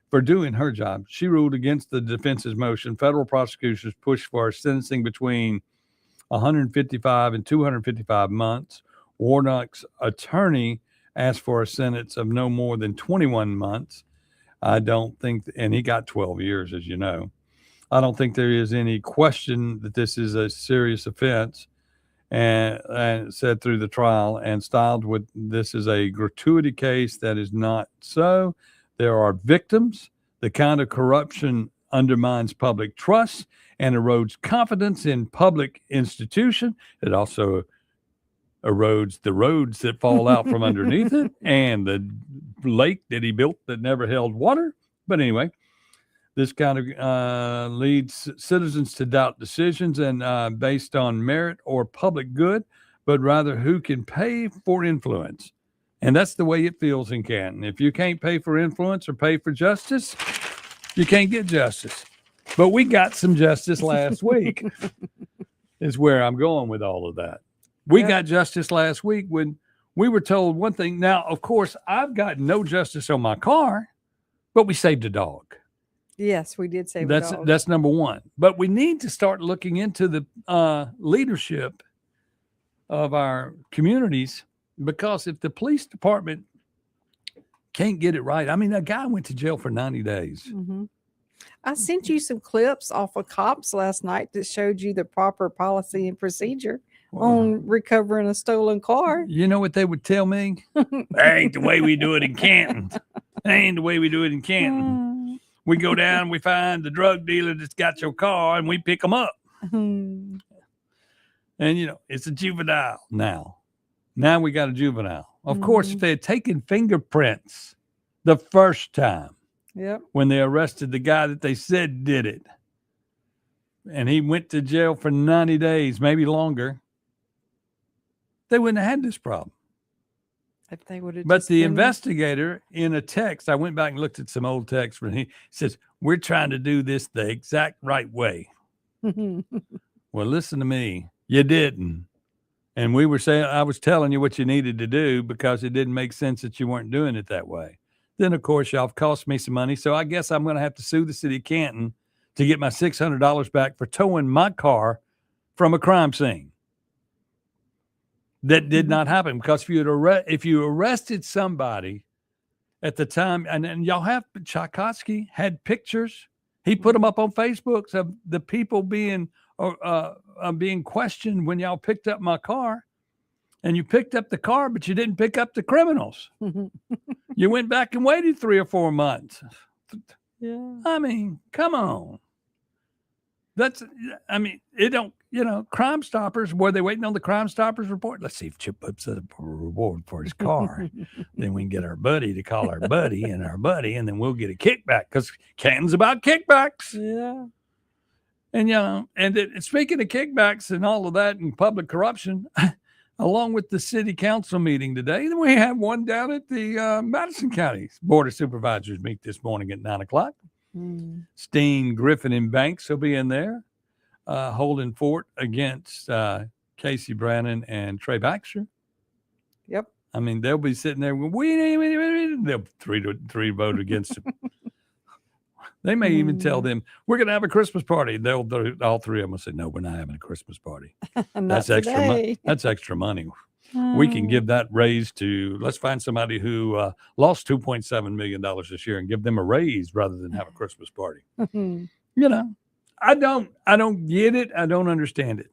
for doing her job. She ruled against the defense's motion. Federal prosecutors pushed for sentencing between 155 and 255 months. Warnock's attorney asked for a sentence of no more than 21 months. I don't think, and he got 12 years, as you know. I don't think there is any question that this is a serious offense, and said through the trial, and styled with this is a gratuity case. That is not so. There are victims. The kind of corruption undermines public trust and erodes confidence in public institution. It also erodes the roads that fall out from underneath it and the lake that he built that never held water. But anyway, this kind of leads citizens to doubt decisions and based on merit or public good, but rather who can pay for influence. And that's the way it feels in Canton. If you can't pay for influence or pay for justice, you can't get justice. But we got some justice last week is where I'm going with all of that. We got justice last week when we were told one thing. Now, of course, I've got no justice on my car, but we saved a dog. Yes, we did save a dog. That's number one. But we need to start looking into the leadership of our communities, because if the police department can't get it right, I mean, a guy went to jail for 90 days. I sent you some clips off of cops last night that showed you the proper policy and procedure on recovering a stolen car. You know what they would tell me? That ain't the way we do it in Canton. That ain't the way we do it in Canton. We go down, we find the drug dealer that's got your car, and we pick them up. And, you know, it's a juvenile now. Now we got a juvenile. Of course, if they had taken fingerprints the first time, when they arrested the guy that they said did it, and he went to jail for 90 days, maybe longer, they wouldn't have had this problem. If they would have. But the investigator in a text, I went back and looked at some old text when he says, we're trying to do this the exact right way. Well, listen to me. You didn't. And we were saying, I was telling you what you needed to do because it didn't make sense that you weren't doing it that way. Then, of course, y'all have cost me some money. So I guess I'm going to have to sue the city of Canton to get my $600 back for towing my car from a crime scene. That did not happen because if you arrested somebody at the time, and y'all have, Tchaikovsky had pictures. He put them up on Facebook of the people being questioned when y'all picked up my car, and you picked up the car, but you didn't pick up the criminals. You went back and waited 3 or 4 months. Yeah. I mean, come on. It don't, Crime Stoppers, were they waiting on the Crime Stoppers report? Let's see if Chip puts up a reward for his car. Then we can get our buddy to call our buddy, and then we'll get a kickback because Canton's about kickbacks. Yeah. And speaking of kickbacks and all of that and public corruption, along with the city council meeting today, we have one down at the Madison County Board of Supervisors meet this morning at 9:00. Steen, Griffin, and Banks will be in there holding fort against Casey Brannon and Trey Baxter. Yep. I mean, they'll be sitting there. They'll three vote against them. They may even tell them, we're going to have a Christmas party. All three of them will say, no, we're not having a Christmas party. That's extra money. That's extra money. We can give that raise to, let's find somebody who lost $2.7 million this year and give them a raise rather than have a Christmas party. I don't get it. I don't understand it.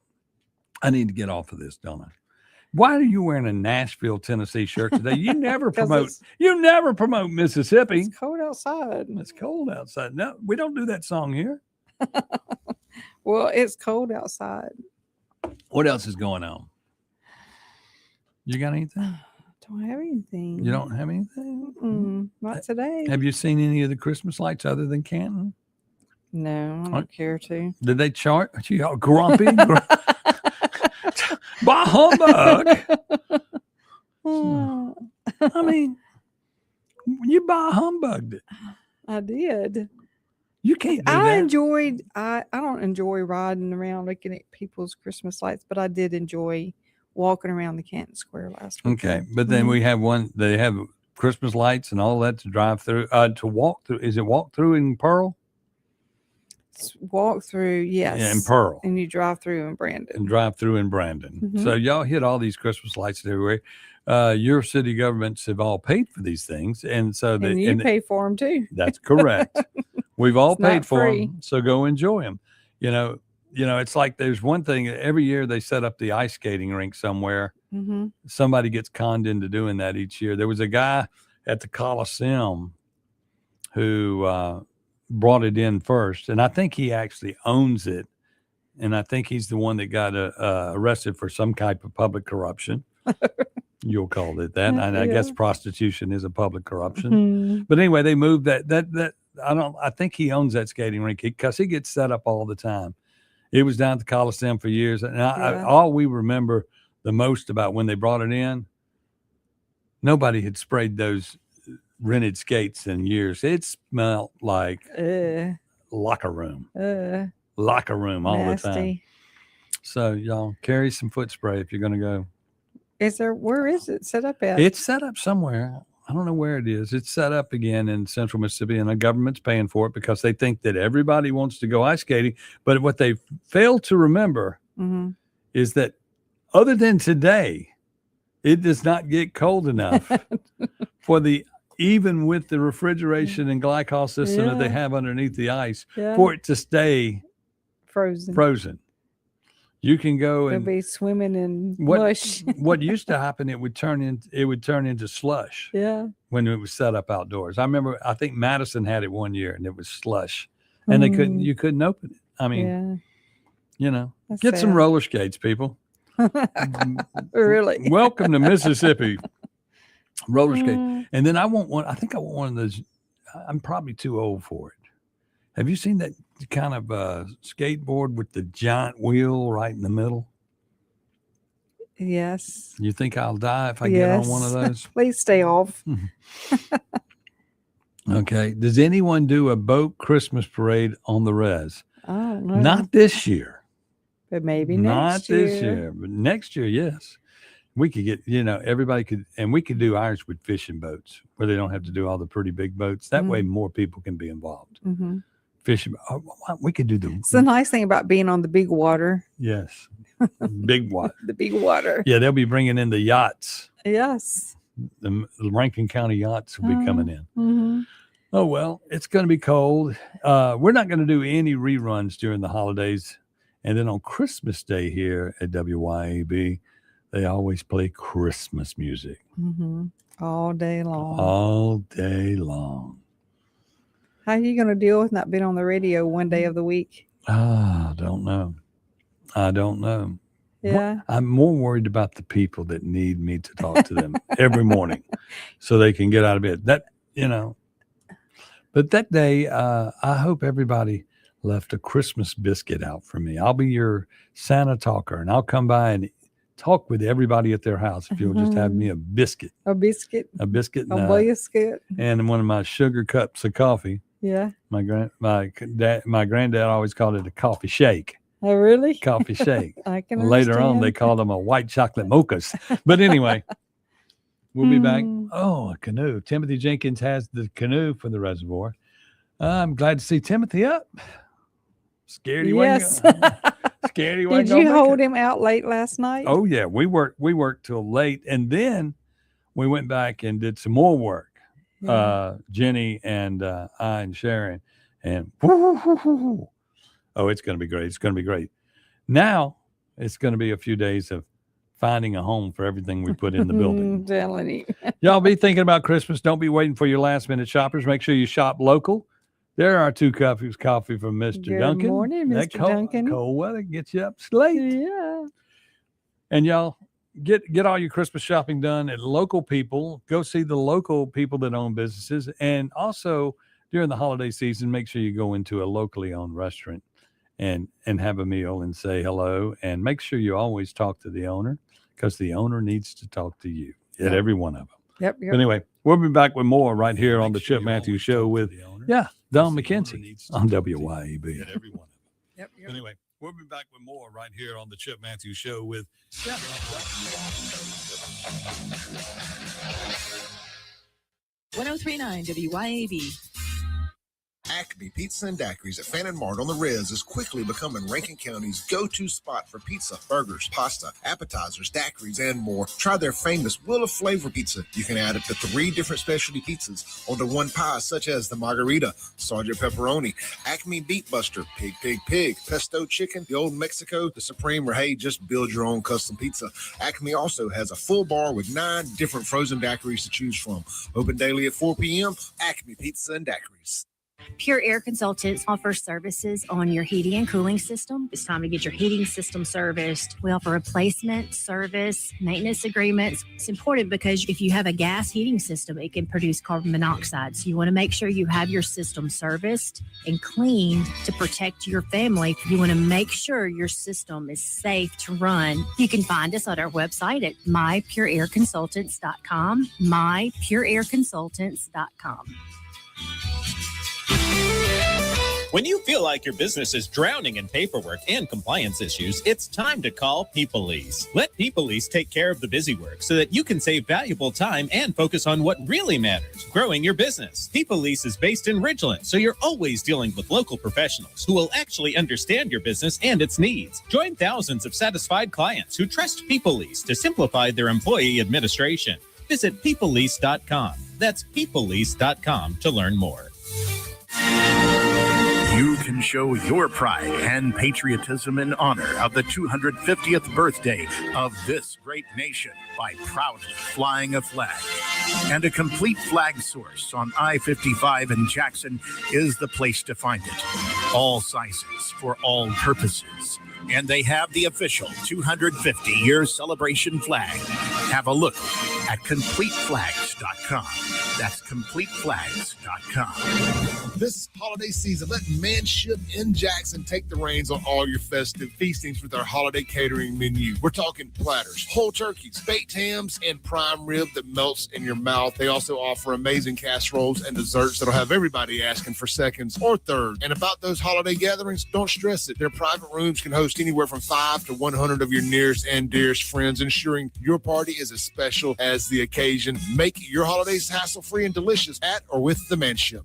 I need to get off of this, don't I? Why are you wearing a Nashville, Tennessee shirt today? You never promote Mississippi. It's cold outside. It's cold outside. No, we don't do that song here. Well, it's cold outside. What else is going on? You got anything? Don't have anything. You don't have anything? Not today. Have you seen any of the Christmas lights other than Canton? No, I don't care to. Did they chart? You all grumpy? Bah humbug. I mean, you bah humbugged it. I did. You can't do that. I don't enjoy riding around looking at people's Christmas lights, but I did enjoy walking around the Canton Square last week. Okay, but then we have they have Christmas lights and all that to drive through, to walk through. Is it walk through in Pearl? It's walk through, yes. Yeah, in Pearl. And you drive through in Brandon. So y'all hit all these Christmas lights everywhere. Your city governments have all paid for these things. And so you pay for them too. That's correct. We've all paid for free. them. So go enjoy them. It's like there's one thing every year they set up the ice skating rink somewhere. Mm-hmm. Somebody gets conned into doing that each year. There was a guy at the Coliseum who brought it in first, and I think he actually owns it, and I think he's the one that got arrested for some type of public corruption. You'll call it that. And I guess prostitution is a public corruption. Mm-hmm. But anyway, they moved that I think he owns that skating rink because he gets set up all the time. It was down at the Coliseum for years, and all we remember the most about when they brought it in, nobody had sprayed those rented skates in years. It smelled like locker room all nasty. the time. So y'all carry some foot spray if you're going to go. Where is it set up at? It's set up somewhere. I don't know where it is. It's set up again in central Mississippi, and the government's paying for it because they think that everybody wants to go ice skating. But what they fail to remember is that other than today, it does not get cold enough for even with the refrigeration and glycol system that they have underneath the ice for it to stay frozen. You can go and be swimming in mush. What used to happen, it would turn into slush. Yeah. When it was set up outdoors. I think Madison had it one year and it was slush. And you couldn't open it. I mean, That's get some sad. roller skates, people. Really? Welcome to Mississippi. Roller skate. And then I think I want one of those. I'm probably too old for it. Have you seen that kind of skateboard with the giant wheel right in the middle? Yes. You think I'll die if I get on one of those? Please stay off. Okay. Does anyone do a boat Christmas parade on the res? Oh, no. Not this year. But maybe Not next year. this year, but next year, yes. We could get, everybody could, and we could do ours with fishing boats where they don't have to do all the pretty big boats. That way more people can be involved. Mm-hmm. Fishing, we could do It's the nice thing about being on the big water. Yes. Big water. The big water. Yeah, they'll be bringing in the yachts. Yes. The Rankin County yachts will be coming in. Mm-hmm. Oh, well, it's going to be cold. We're not going to do any reruns during the holidays. And then on Christmas Day here at WYAB, they always play Christmas music. Mm-hmm. All day long. All day long. How are you going to deal with not being on the radio one day of the week? I don't know. Yeah. I'm more worried about the people that need me to talk to them every morning so they can get out of bed. But that day, I hope everybody left a Christmas biscuit out for me. I'll be your Santa talker, and I'll come by and talk with everybody at their house if you'll just have me a biscuit. A biscuit. A biscuit. A biscuit. And one of my sugar cups of coffee. Yeah. My granddad always called it a coffee shake. Oh, really? Coffee shake. I can Later on, understand. they called them a white chocolate mochas. But anyway, we'll be back. Oh, a canoe. Timothy Jenkins has the canoe for the reservoir. I'm glad to see Timothy up. Scared he Yes. wasn't. Scared he wasn't. Did you hold him out late last night? Oh yeah, we worked till late, and then we went back and did some more work. Yeah. Jenny and I and Sharon, and oh, it's going to be great. It's going to be great. Now it's going to be a few days of finding a home for everything we put in the building. Telling you. Y'all be thinking about Christmas. Don't be waiting for your last minute shoppers. Make sure you shop local. There are 2 cups of coffee from Mr. Good Duncan. morning, That Mr. Duncan. Cold weather gets you up late. Yeah. And y'all get all your Christmas shopping done at local people. Go see the local people that own businesses. And also during the holiday season, make sure you go into a locally owned restaurant and have a meal and say hello. And make sure you always talk to the owner, because the owner needs to talk to you at every one of them. Yep. But anyway, we'll be back with more right here on the Chip Matthews Show with Don McKenzie on WYAB. Yep. Anyway, we'll be back with more right here on the Chip Matthews Show with 1039 WYAB. Acme Pizza and Daiquiris at Fannin Mart on the Res is quickly becoming Rankin County's go-to spot for pizza, burgers, pasta, appetizers, daiquiris, and more. Try their famous Wheel of Flavor pizza. You can add up to 3 different specialty pizzas onto one pie, such as the Margarita, Sergeant Pepperoni, Acme Beet Buster, Pig, Pesto Chicken, the Old Mexico, the Supreme, or hey, just build your own custom pizza. Acme also has a full bar with 9 different frozen daiquiris to choose from. Open daily at 4 p.m. Acme Pizza and Daiquiris. Pure Air Consultants offers services on your heating and cooling system. It's time to get your heating system serviced. We offer replacement, service, maintenance agreements. It's important because if you have a gas heating system, it can produce carbon monoxide. So you want to make sure you have your system serviced and cleaned to protect your family. You want to make sure your system is safe to run. You can find us on our website at mypureairconsultants.com, mypureairconsultants.com. When you feel like your business is drowning in paperwork and compliance issues, it's time to call PeopleLease. Let PeopleLease take care of the busy work so that you can save valuable time and focus on what really matters, growing your business. PeopleLease is based in Ridgeland, so you're always dealing with local professionals who will actually understand your business and its needs. Join thousands of satisfied clients who trust PeopleLease to simplify their employee administration. Visit PeopleLease.com. That's PeopleLease.com to learn more. You can show your pride and patriotism in honor of the 250th birthday of this great nation by proudly flying a flag. And a complete flag source on I-55 in Jackson is the place to find it. All sizes for all purposes. And they have the official 250-year celebration flag. Have a look at CompleteFlags.com. That's CompleteFlags.com. This holiday season, let Manship in Jackson take the reins on all your festive feastings with our holiday catering menu. We're talking platters, whole turkeys, baked hams, and prime rib that melts in your mouth. They also offer amazing casseroles and desserts that'll have everybody asking for seconds or thirds. And about those holiday gatherings, don't stress it. Their private rooms can host anywhere from 5 to 100 of your nearest and dearest friends, ensuring your party is as special as the occasion. Make your holidays hassle-free and delicious at or with the Manship.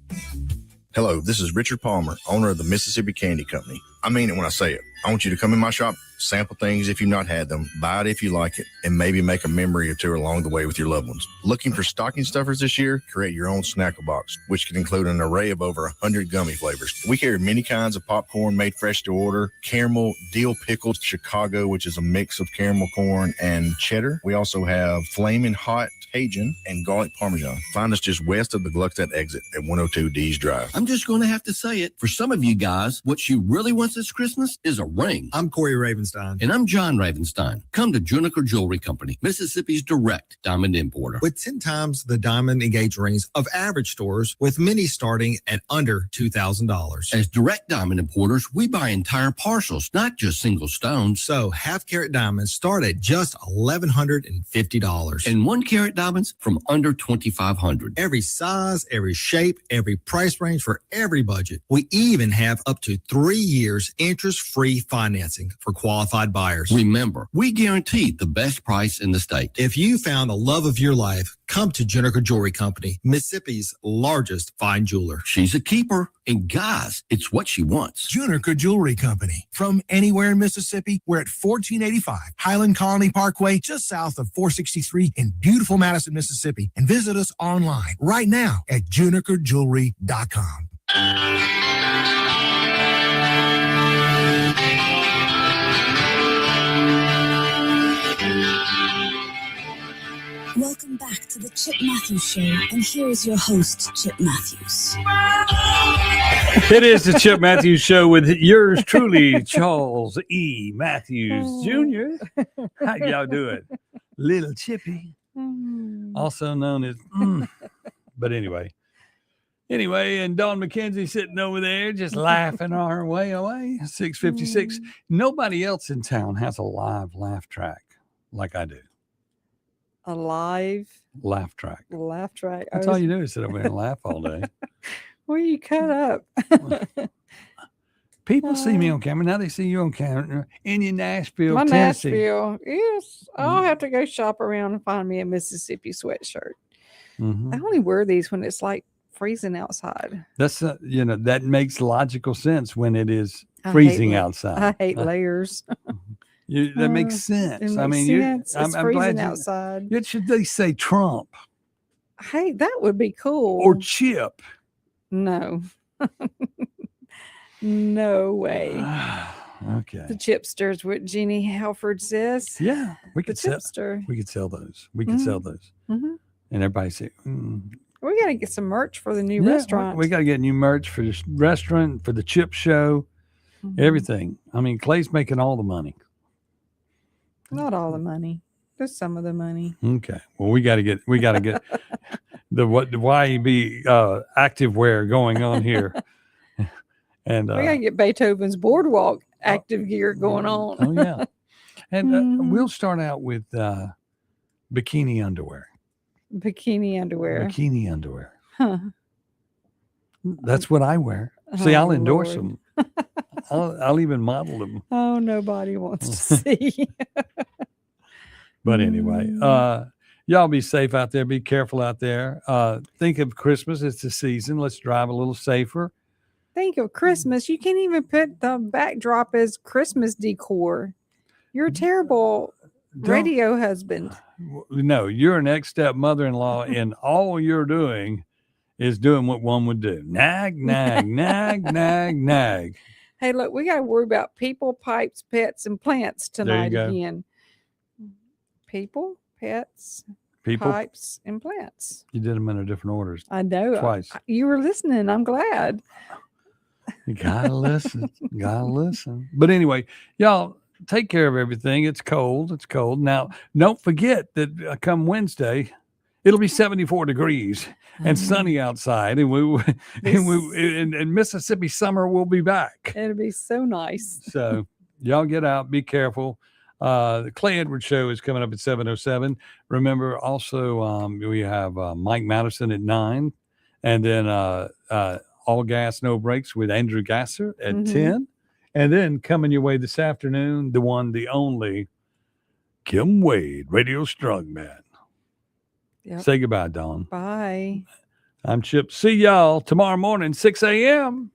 Hello, this is Richard Palmer, owner of the Mississippi Candy Company. I mean it when I say it. I want you to come in my shop, sample things if you've not had them, buy it if you like it, and maybe make a memory or two along the way with your loved ones. Looking for stocking stuffers this year? Create your own snackle box, which can include an array of over 100 gummy flavors. We carry many kinds of popcorn made fresh to order, caramel, dill pickled Chicago, which is a mix of caramel corn and cheddar. We also have flaming hot Cajun and garlic Parmesan. Find us just west of the Gluckstadt exit at 102 D's Drive. I'm just going to have to say it. For some of you guys, what she really wants this Christmas is a ring. I'm Corey Ravenstein. And I'm John Ravenstein. Come to Juniker Jewelry Company, Mississippi's direct diamond importer. With 10 times the diamond engagement rings of average stores, with many starting at under $2,000. As direct diamond importers, we buy entire parcels, not just single stones. So half-carat diamonds start at just $1,150. And 1-carat diamonds from under $2,500. Every size, every shape, every price range for every budget. We even have up to 3 years interest-free financing for qualified buyers. Remember, we guarantee the best price in the state. If you found the love of your life, come to Juniker Jewelry Company, Mississippi's largest fine jeweler. She's a keeper. And guys, it's what she wants. Juniker Jewelry Company. From anywhere in Mississippi, we're at 1485 Highland Colony Parkway, just south of 463 in beautiful Madison, Mississippi. And visit us online right now at junikerjewelry.com. Welcome back to the Chip Matthews Show, and here is your host, Chip Matthews. It is the Chip Matthews Show with yours truly, Charles E. Matthews Jr. How y'all doing? Little Chippy, also known as, but anyway, and Dawn McKenzie sitting over there just laughing our way away. 6:56. Nobody else in town has a live laugh track like I do. A live laugh track. That's all you do is sit over there and laugh all day. Well, you cut up. People see me on camera. Now they see you on camera in your Nashville, My Tennessee. Nashville. Yes. I'll have to go shop around and find me a Mississippi sweatshirt. I only wear these when it's like freezing outside. That's that makes logical sense when it is freezing outside. I hate layers. That makes sense. It I makes mean, sense. It's I'm freezing glad outside. Yet should they say Trump Hey, that would be cool. or Chip? No. No way. Okay. The chipsters, what Jeannie Halford says. Yeah, we The could sell. chipster. We could sell those. We could sell those. Mhm. And everybody say, We got to get some merch for the new yeah, restaurant. We got to get new merch for this restaurant, for the chip show, everything. I mean, Clay's making all the money. Not all the money, just some of the money. Okay. Well, we got to get the YEB activewear going on here. And We got to get Beethoven's Boardwalk active gear going on. oh yeah. And we'll start out with bikini underwear. Bikini underwear. Bikini underwear. Huh. That's what I wear. See, I'll Oh, endorse Lord. them. I'll even model them. Oh, nobody wants to see. But anyway, y'all be safe out there. Be careful out there. Think of Christmas. It's the season. Let's drive a little safer. Think of Christmas. You can't even put the backdrop as Christmas decor. You're a terrible radio husband. No, you're an ex-step mother-in-law, and all you're doing is doing what one would do. Nag, nag, nag, nag, nag. Hey, look, we got to worry about people, pipes, pets, and plants There you tonight go. again. People, pets, People. pipes, and plants. You did them in a different orders. I know. Twice. You were listening. I'm glad. You gotta listen. Gotta listen. But anyway, y'all, take care of everything. It's cold. It's cold. Now, don't forget that come Wednesday, it'll be 74 degrees and sunny outside, and in Mississippi summer will be back. It'll be so nice. So y'all get out, be careful. The Clay Edwards Show is coming up at 7:07. Remember, also we have Mike Madison at 9, and then All Gas No Brakes with Andrew Gasser at 10, and then coming your way this afternoon, the one, the only, Kim Wade, Radio Strongman. Yep. Say goodbye, Dawn. Bye. I'm Chip. See y'all tomorrow morning, 6 a.m.